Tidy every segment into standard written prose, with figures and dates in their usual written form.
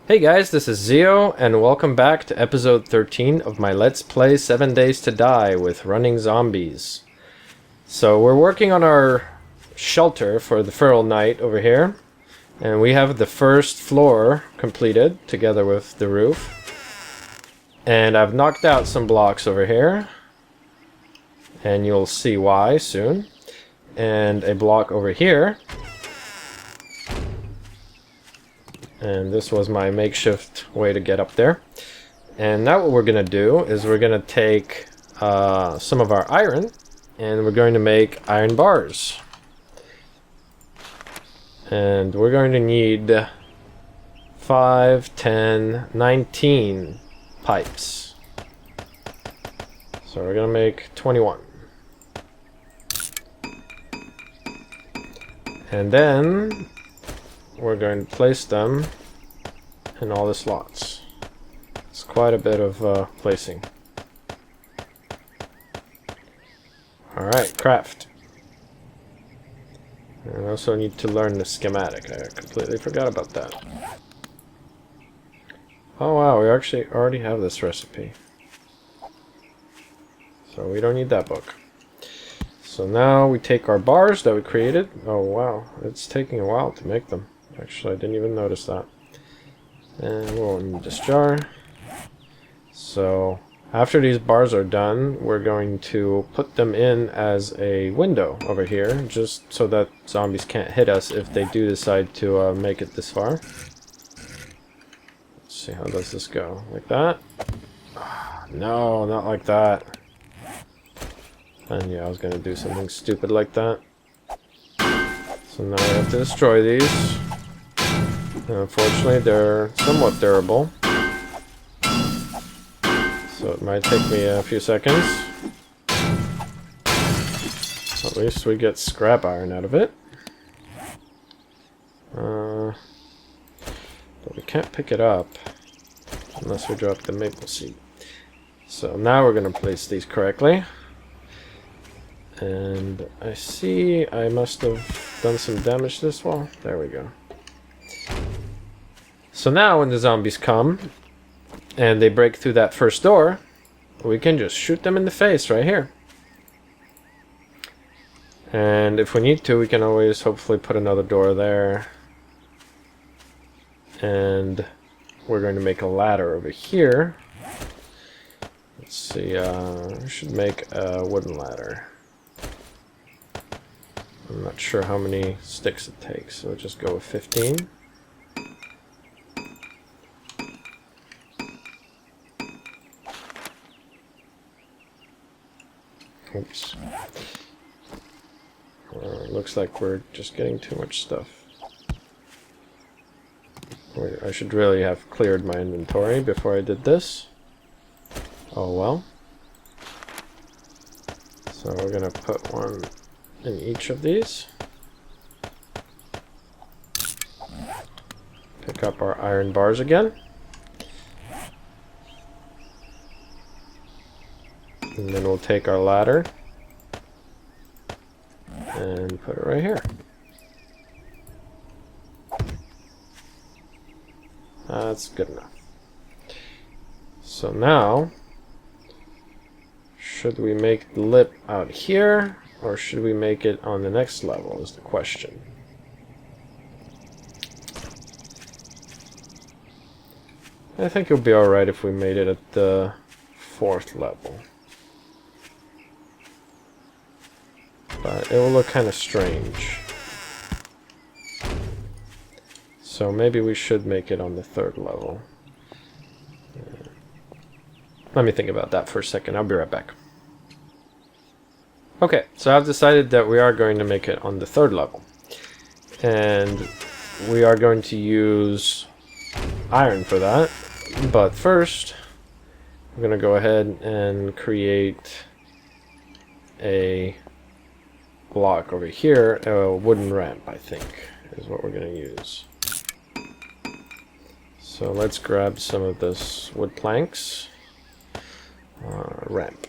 Hey guys, this is Zio, and welcome back to episode 13 of my Let's Play 7 Days to Die with running zombies. So we're working on our shelter for the feral night over here, and we have the first floor completed together with the roof. And I've knocked out some blocks over here, and you'll see why soon. And a block over here. And this was my makeshift way to get up there. And now what we're going to do is we're going to take some of our iron and we're going to make iron bars. And we're going to need 5, 10, 19 pipes. So we're going to make 21. And then we're going to place them in all the slots. It's quite a bit of placing. Alright, craft. And I also need to learn the schematic. I completely forgot about that. Oh wow, we actually already have this recipe. So we don't need that book. So now we take our bars that we created. Oh wow, it's taking a while to make them. Actually, I didn't even notice that. And we'll need this jar. So after these bars are done, we're going to put them in as a window over here, just so that zombies can't hit us if they do decide to make it this far. Let's see, how does this go? Like that? No, not like that. And yeah, I was going to do something stupid like that. So now we have to destroy these. Unfortunately, they're somewhat durable, so it might take me a few seconds. At least we get scrap iron out of it. But we can't pick it up unless we drop the maple seed. So now we're going to place these correctly. And I see I must have done some damage to this wall. There we go. So now when the zombies come and they break through that first door, we can just shoot them in the face right here. And if we need to, we can always hopefully put another door there. And we're going to make a ladder over here. Let's see, we should make a wooden ladder. I'm not sure how many sticks it takes, so we'll just go with 15. Oops. Looks like we're just getting too much stuff. I should really have cleared my inventory before I did this. Oh well. So we're gonna put one in each of these. Pick up our iron bars again. And then we'll take our ladder and put it right here. That's good enough. So now, should we make the lip out here, or should we make it on the next level is the question. I think it'll be alright if we made it at the 4th level. But it will look kind of strange. So maybe we should make it on the 3rd level. Let me think about that for a second. I'll be right back. Okay, so I've decided that we are going to make it on the 3rd level. And we are going to use iron for that. But first, I'm going to go ahead and create a block over here. A wooden ramp, I think, is what we're going to use. So let's grab some of this wood planks. Ramp.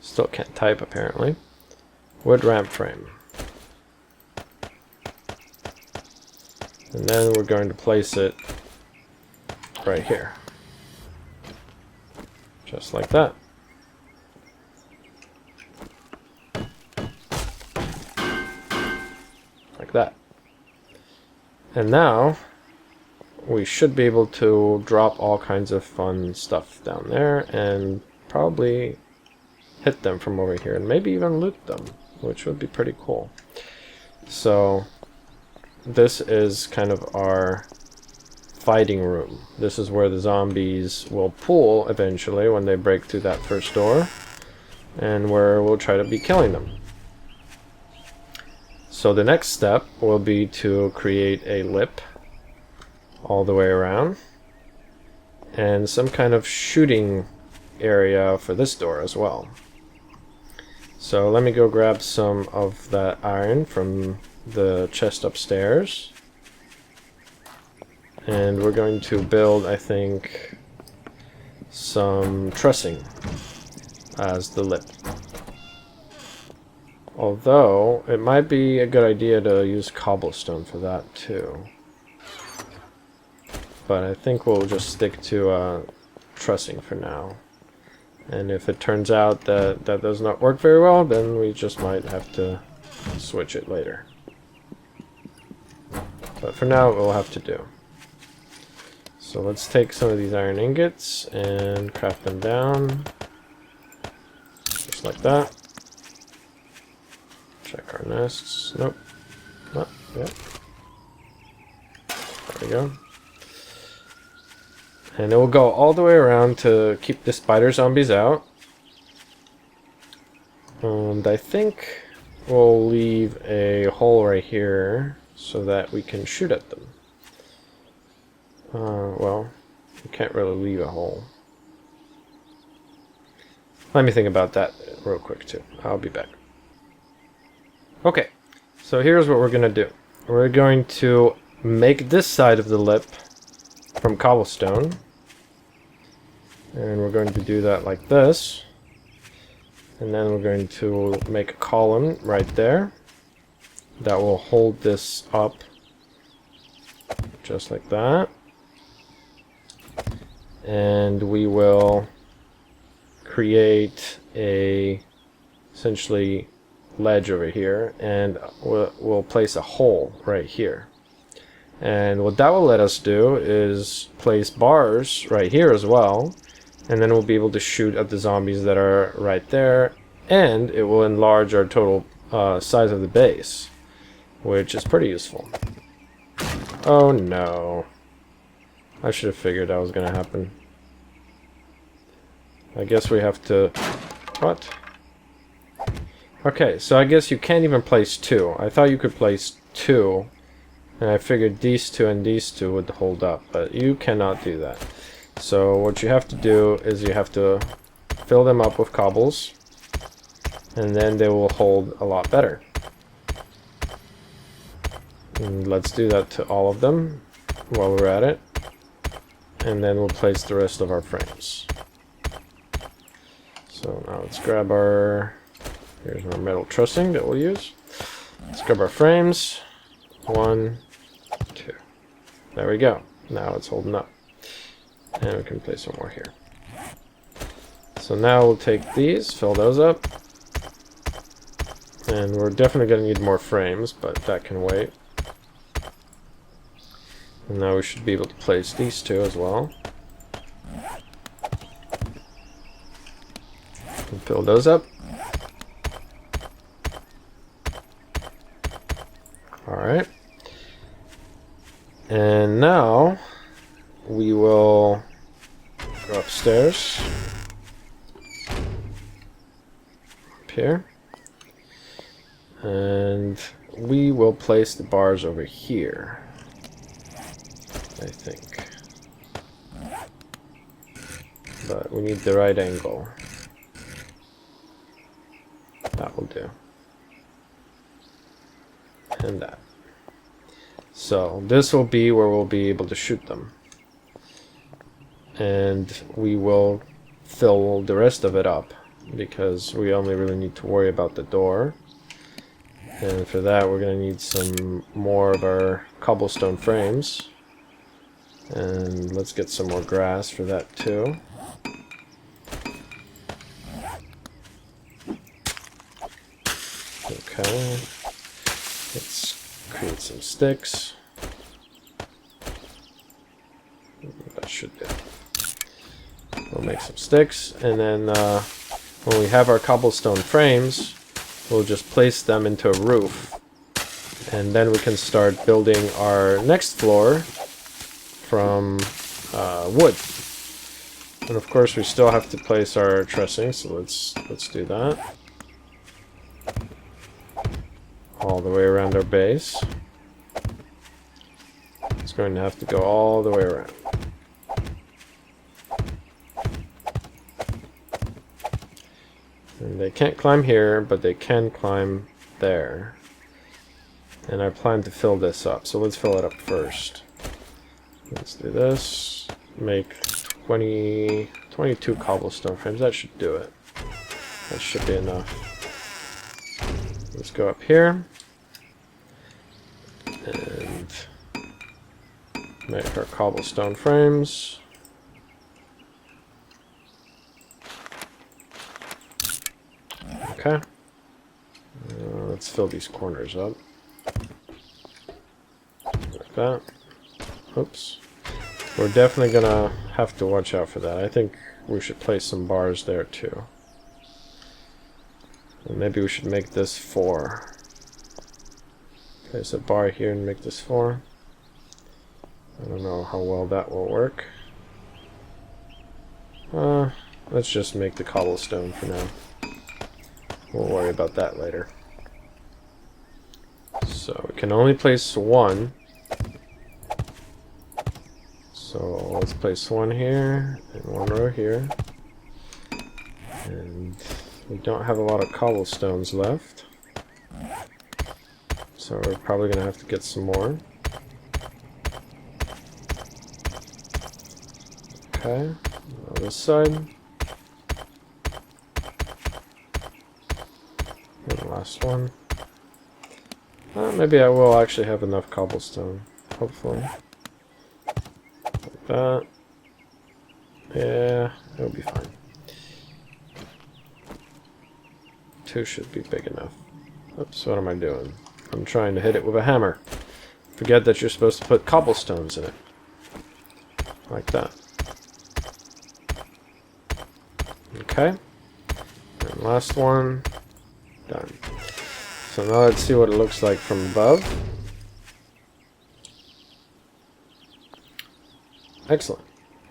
Still can't type apparently. Wood ramp frame. And then we're going to place it right here. Just like that. Like that. And now we should be able to drop all kinds of fun stuff down there and probably hit them from over here and maybe even loot them, which would be pretty cool. So this is kind of our fighting room. This is where the zombies will pool eventually when they break through that first door, and where we'll try to be killing them. So the next step will be to create a lip all the way around and some kind of shooting area for this door as well. So let me go grab some of that iron from the chest upstairs, and we're going to build, I think, some trussing as the lip. Although it might be a good idea to use cobblestone for that too, but I think we'll just stick to trussing for now. And if it turns out that that does not work very well, then we just might have to switch it later. But for now, it will have to do. So let's take some of these iron ingots and craft them down. Just like that. Check our nests. Nope. Oh, yeah. There we go. And it will go all the way around to keep the spider zombies out. And I think we'll leave a hole right here so that we can shoot at them. Well, we can't really leave a hole. Let me think about that real quick too. I'll be back. Okay, so here's what we're going to do. We're going to make this side of the lip from cobblestone, and we're going to do that like this, and then we're going to make a column right there that will hold this up just like that, and we will create a essentially ledge over here, and we'll place a hole right here. And what that will let us do is place bars right here as well, and then we'll be able to shoot at the zombies that are right there, and it will enlarge our total size of the base, which is pretty useful. Oh no. I should have figured that was going to happen. I guess we have to... What? Okay, so I guess you can't even place two. I thought you could place two, and I figured these two and these two would hold up, but you cannot do that. So what you have to do is you have to fill them up with cobbles, and then they will hold a lot better. And let's do that to all of them while we're at it, and then we'll place the rest of our frames. So now let's grab our... Here's our metal trussing that we'll use. Let's grab our frames. 1, 2. There we go. Now it's holding up. And we can place some more here. So now we'll take these, fill those up. And we're definitely going to need more frames, but that can wait. And now we should be able to place these two as well. And fill those up. Alright. And now we will go upstairs. Up here. And we will place the bars over here, I think. But we need the right angle. That will do. And that. So this will be where we'll be able to shoot them. And we will fill the rest of it up, because we only really need to worry about the door. And for that, we're going to need some more of our cobblestone frames. And let's get some more grass for that too. Okay. Let's create some sticks. That should do. We'll make some sticks, and then when we have our cobblestone frames, we'll just place them into a roof. And then we can start building our next floor from wood. And of course we still have to place our trussing, so let's do that. All the way around our base. It's going to have to go all the way around. And they can't climb here, but they can climb there. And I plan to fill this up, so let's fill it up first. Let's do this. Make 22 cobblestone frames. That should do it. That should be enough. Let's go up here. And make our cobblestone frames. Okay. Let's fill these corners up. Like that. Oops. We're definitely gonna have to watch out for that. I think we should place some bars there too. And maybe we should make this 4. Place a bar here and make this 4. I don't know how well that will work. Let's just make the cobblestone for now. We'll worry about that later. So we can only place 1. So let's place 1 here and 1 row here. And we don't have a lot of cobblestones left. So we're probably going to have to get some more. Okay, on this side. And the last one. Maybe I will actually have enough cobblestone, hopefully. Like that. Yeah, it'll be fine. 2 should be big enough. Oops, what am I doing? I'm trying to hit it with a hammer. Forget that you're supposed to put cobblestones in it. Like that. Okay. And last one. Done. So now let's see what it looks like from above. Excellent.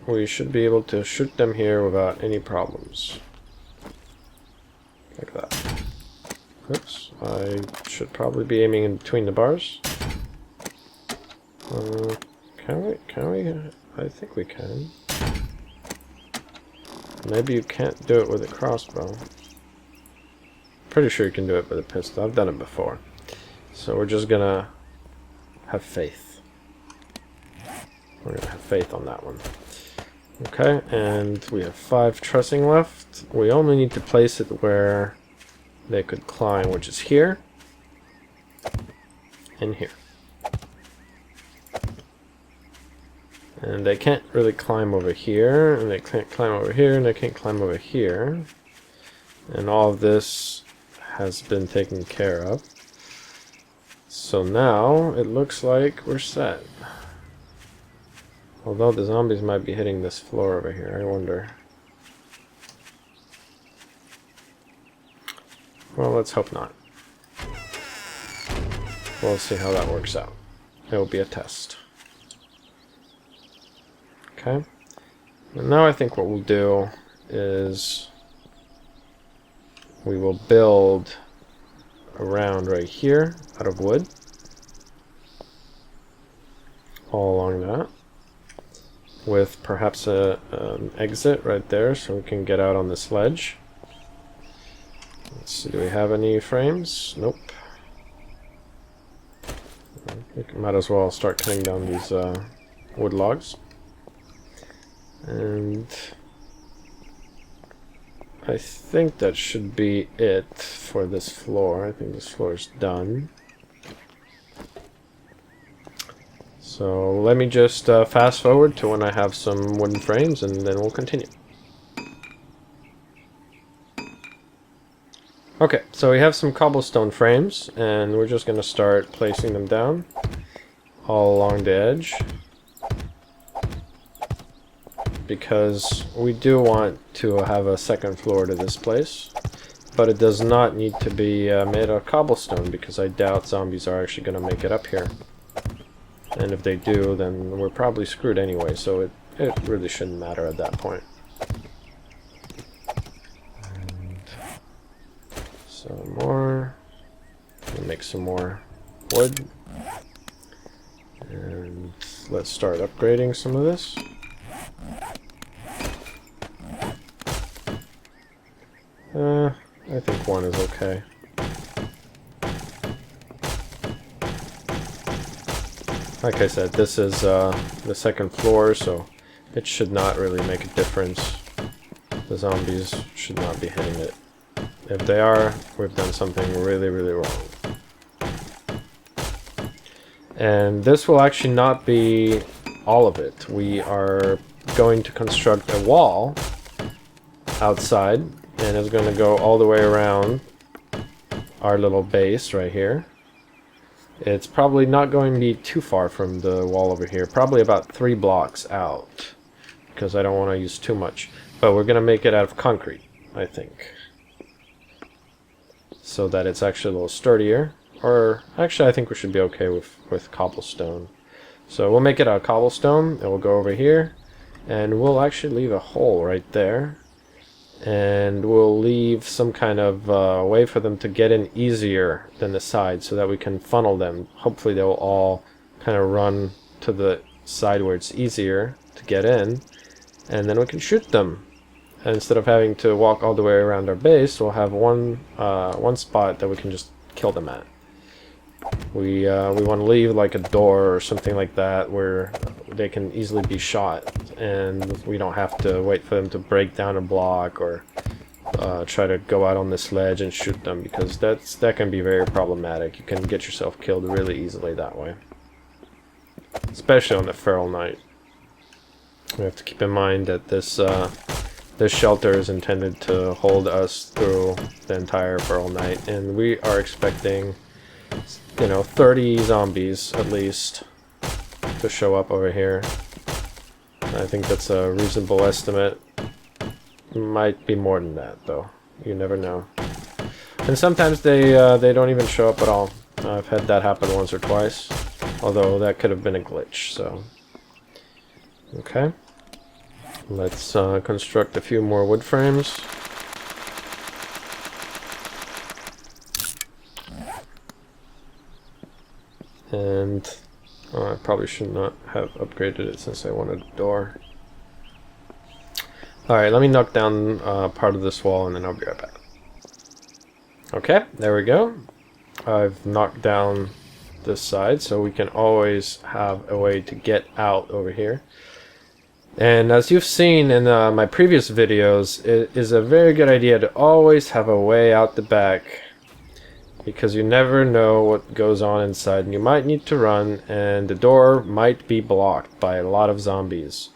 We should be able to shoot them here without any problems. Like that. Oops. I should probably be aiming in between the bars. Can we? Can we? I think we can. Maybe you can't do it with a crossbow. Pretty sure you can do it with a pistol. I've done it before. So we're just gonna have faith. We're gonna have faith on that one. Okay, and we have 5 trussing left. We only need to place it where they could climb, which is here and here. And they can't really climb over here, and they can't climb over here, and they can't climb over here. And all of this has been taken care of. So now it looks like we're set. Although the zombies might be hitting this floor over here, I wonder. Well, let's hope not. We'll see how that works out. It will be a test. Okay. And now I think what we'll do is we will build around right here out of wood. All along that. With perhaps an exit right there so we can get out on this ledge. Let's see, do we have any frames? Nope. We might as well start cutting down these wood logs. And I think that should be it for this floor. I think this floor is done. So let me just fast forward to when I have some wooden frames, and then we'll continue. Okay, so we have some cobblestone frames, and we're just going to start placing them down all along the edge, because we do want to have a second floor to this place, but it does not need to be made of cobblestone, because I doubt zombies are actually going to make it up here. And if they do, then we're probably screwed anyway, so it really shouldn't matter at that point. And some more. We'll make some more wood. And let's start upgrading some of this. I think one is okay. Like I said, this is the second floor, so it should not really make a difference. The zombies should not be hitting it. If they are, we've done something really, really wrong. And this will actually not be all of it. We are going to construct a wall outside, and it's going to go all the way around our little base right here. It's probably not going to be too far from the wall over here, probably about 3 blocks out, because I don't want to use too much. But we're going to make it out of concrete, I think, so that it's actually a little sturdier. Or actually, I think we should be okay with cobblestone. So we'll make it out of cobblestone, and we'll go over here, and we'll actually leave a hole right there. And we'll leave some kind of way for them to get in easier than the side, so that we can funnel them. Hopefully they'll all kind of run to the side where it's easier to get in, and then we can shoot them. And instead of having to walk all the way around our base, we'll have one spot that we can just kill them at. We want to leave like a door or something like that where they can easily be shot, and we don't have to wait for them to break down a block or try to go out on this ledge and shoot them, because that can be very problematic. You can get yourself killed really easily that way, especially on the feral night. We have to keep in mind that this shelter is intended to hold us through the entire feral night, and we are expecting, you know, 30 zombies at least to show up over here. I think that's a reasonable estimate. Might be more than that, though. You never know. And sometimes they don't even show up at all. I've had that happen once or twice, although that could have been a glitch. So, okay, let's construct a few more wood frames. And I probably should not have upgraded it since I wanted a door. Alright, let me knock down part of this wall, and then I'll be right back. Okay, there we go. I've knocked down this side, so we can always have a way to get out over here. And as you've seen in my previous videos, it is a very good idea to always have a way out the back, because you never know what goes on inside, and you might need to run, and the door might be blocked by a lot of zombies.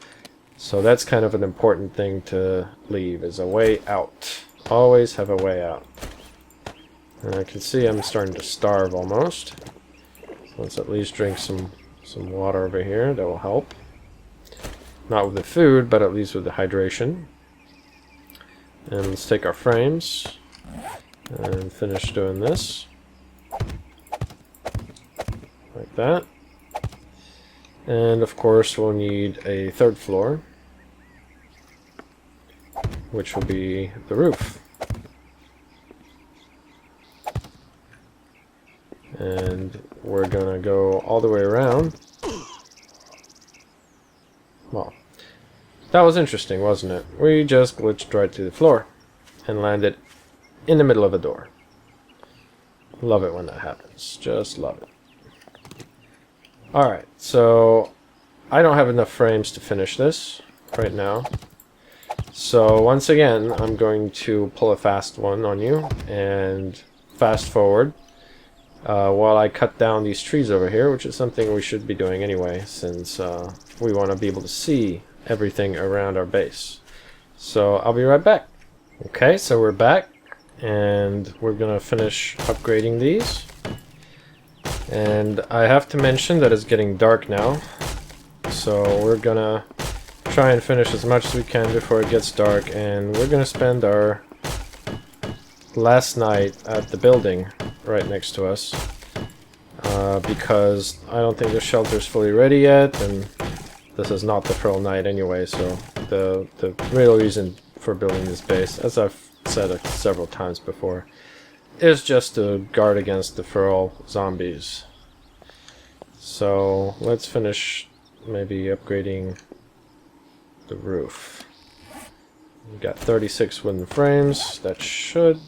So that's kind of an important thing to leave, is a way out. Always have a way out. And I can see I'm starting to starve almost. So let's at least drink some water over here. That will help. Not with the food, but at least with the hydration. And let's take our frames and finish doing this like that. And of course we'll need a third floor, which will be the roof. And we're gonna go all the way around. Well, that was interesting, wasn't it? We just glitched right to the floor and landed in the middle of a door. Love it when that happens. Just love it. Alright, so I don't have enough frames to finish this right now. So once again, I'm going to pull a fast one on you and fast forward while I cut down these trees over here, which is something we should be doing anyway, since we want to be able to see everything around our base. So I'll be right back. Okay, so we're back, and we're gonna finish upgrading these. And I have to mention that it's getting dark now, so we're gonna try and finish as much as we can before it gets dark, and we're gonna spend our last night at the building right next to us, because I don't think the shelter's fully ready yet, and this is not the Pearl night anyway, so the real reason for building this base, as I've said several times before, is just to guard against the feral zombies. So let's finish maybe upgrading the roof. We got 36 wooden frames. That should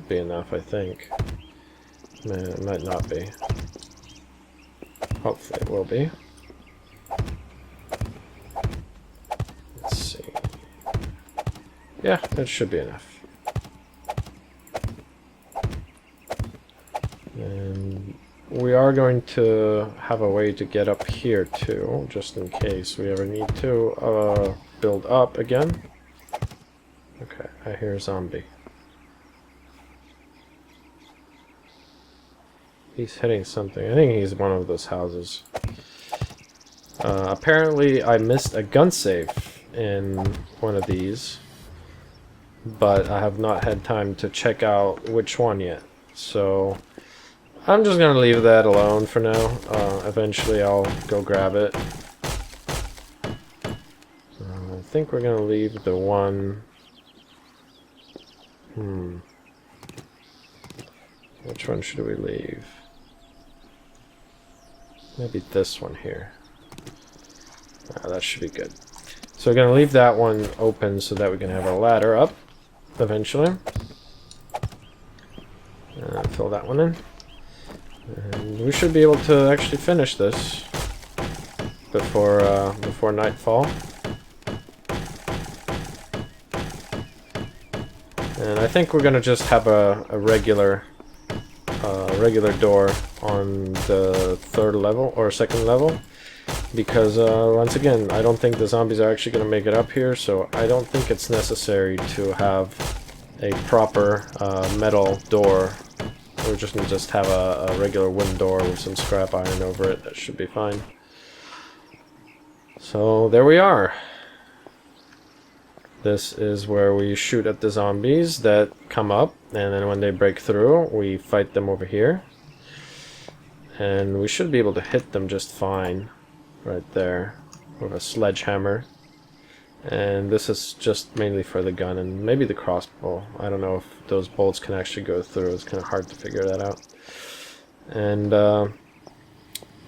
be enough, I think. It might not be. Hopefully it will be. Let's see. Yeah, that should be enough. And we are going to have a way to get up here too, just in case we ever need to build up again. Okay, I hear a zombie. He's hitting something. I think he's one of those houses. Apparently I missed a gun safe in one of these, but I have not had time to check out which one yet. So I'm just gonna leave that alone for now. Eventually I'll go grab it. I think we're gonna leave the one... Which one should we leave? Maybe this one here. That should be good. So we're gonna leave that one open so that we can have a ladder up eventually. Fill that one in. And we should be able to actually finish this before nightfall. And I think we're gonna just have a regular door on the third level or second level, because once again, I don't think the zombies are actually gonna make it up here, so I don't think it's necessary to have a proper metal door. We're just gonna have a regular wooden door with some scrap iron over it. That should be fine. So there we are. This is where we shoot at the zombies that come up, and then when they break through, we fight them over here. And we should be able to hit them just fine right there with a sledgehammer. And this is just mainly for the gun and maybe the crossbow. I don't know if those bolts can actually go through. It's kind of hard to figure that out. And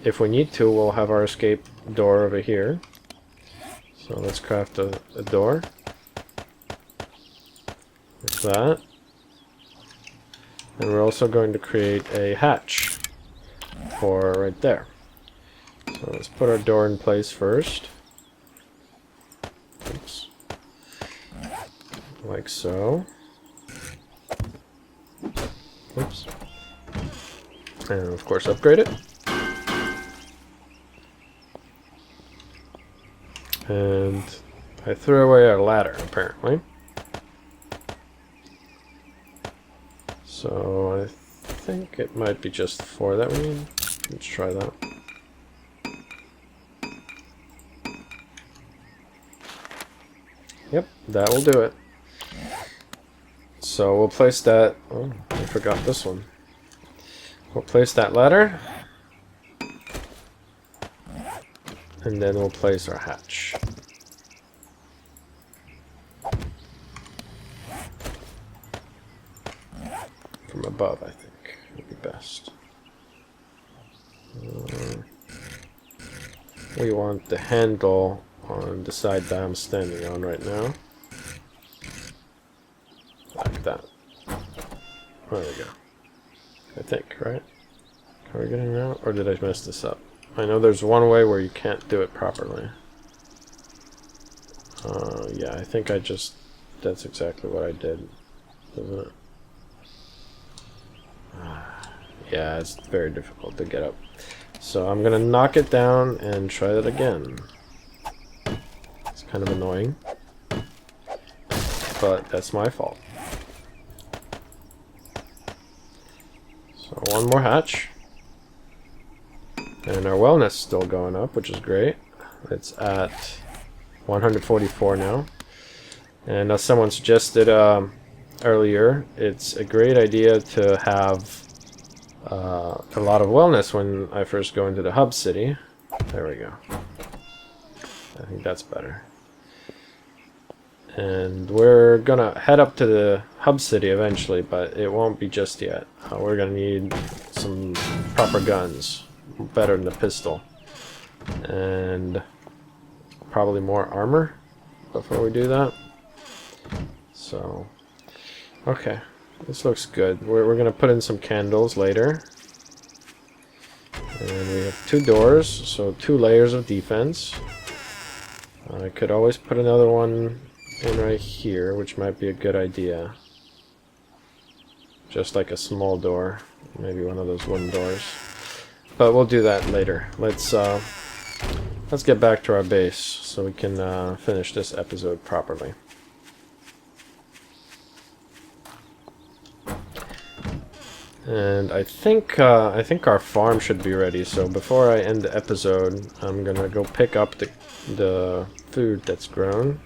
if we need to, we'll have our escape door over here. So let's craft a door. Like that. And we're also going to create a hatch for right there. So let's put our door in place first. Oops. Like so. Oops. And of course upgrade it. And I threw away our ladder apparently. So I think it might be just 4 that we need. Let's try that. Yep, that will do it. So we'll place that... Oh, I forgot this one. We'll place that ladder. And then we'll place our hatch. From above, I think, would be best. We want the handle on the side that I'm standing on right now. Like that. There we go. I think, right? Are we getting that? Or did I mess this up? I know there's one way where you can't do it properly. Yeah, I think that's exactly what I did, isn't it? Yeah, it's very difficult to get up. So I'm gonna knock it down and try that again. It's kind of annoying, but that's my fault. So one more hatch. And our wellness is still going up, which is great. It's at 144 now. And as someone suggested earlier, it's a great idea to have a lot of wellness when I first go into the hub city. There we go. I think that's better. And we're gonna head up to the hub city eventually, but it won't be just yet. We're gonna need some proper guns, better than the pistol, and probably more armor before we do that. So, okay, this looks good. We're gonna put in some candles later. And we have 2 doors, so 2 layers of defense. I could always put another one in right here, which might be a good idea. Just like a small door, maybe one of those wooden doors. But we'll do that later. Let's get back to our base so we can finish this episode properly. And I think our farm should be ready. So before I end the episode, I'm gonna go pick up the food that's grown.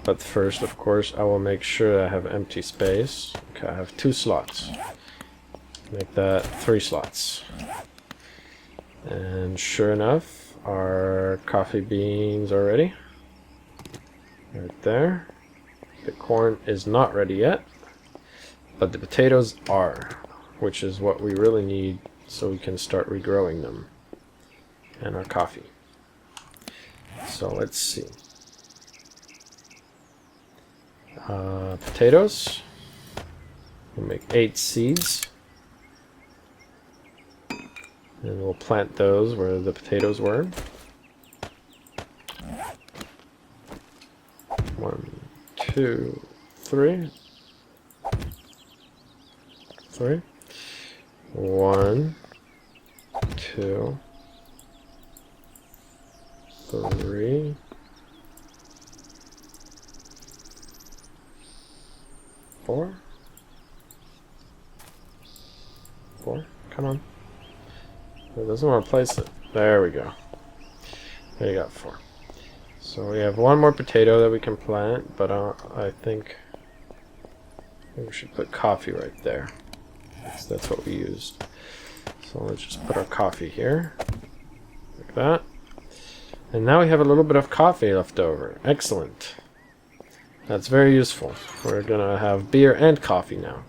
But first, of course, I will make sure I have empty space. Okay, I have 2 slots. Make that 3 slots. And sure enough, our coffee beans are ready. Right there. The corn is not ready yet, but the potatoes are, which is what we really need so we can start regrowing them. And our coffee. So let's see. Potatoes. We'll make 8 seeds. And we'll plant those where the potatoes were. 1, 2, 3. 3. 1, 2, 3. 4. 4. Come on. It doesn't want to place it. There we go. There you got 4. So we have 1 more potato that we can plant, but I think we should put coffee right there. That's what we used. So let's just put our coffee here. Like that. And now we have a little bit of coffee left over. Excellent. That's very useful. We're gonna have beer and coffee now.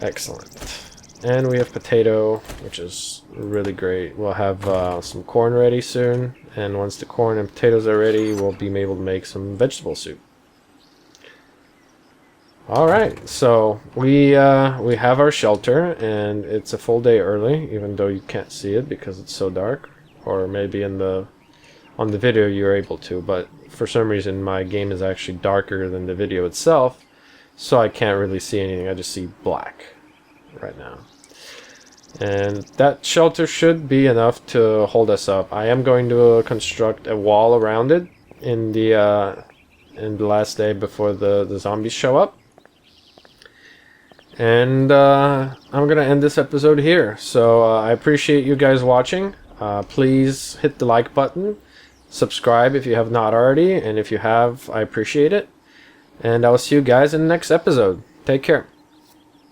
Excellent. And we have potato, which is really great. We'll have some corn ready soon, and once the corn and potatoes are ready, we'll be able to make some vegetable soup. Alright, so we have our shelter, and it's a full day early, even though you can't see it because it's so dark. Or maybe on the video you're able to, but for some reason my game is actually darker than the video itself, so I can't really see anything. I just see black right now. And that shelter should be enough to hold us up. I am going to construct a wall around it in the last day before the zombies show up. And I'm gonna end this episode here. So I appreciate you guys watching. Please hit the like button, subscribe if you have not already, and if you have, I appreciate it. And I will see you guys in the next episode. Take care.